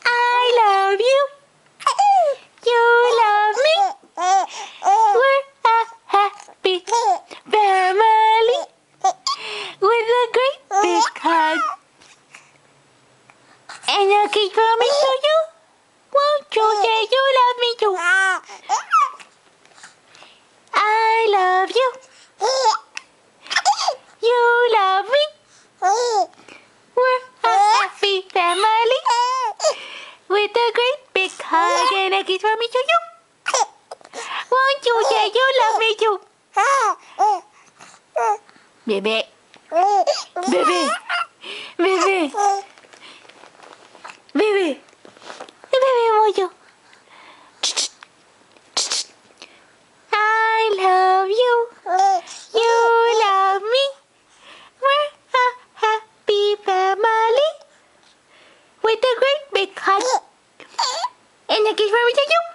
I love you. You love me. We're a happy family with a great big hug. And a kiss from me to you. Won't you say you love me too? I love you. You love me. We're a happy family with a great big hug and a kiss from me to you. Won't you say you love me too? Bebé. Bebé. Bebé. Bebé. Bebé moyo. I love you. You love me. We're a happy family with a great big hug and a kiss from me to you.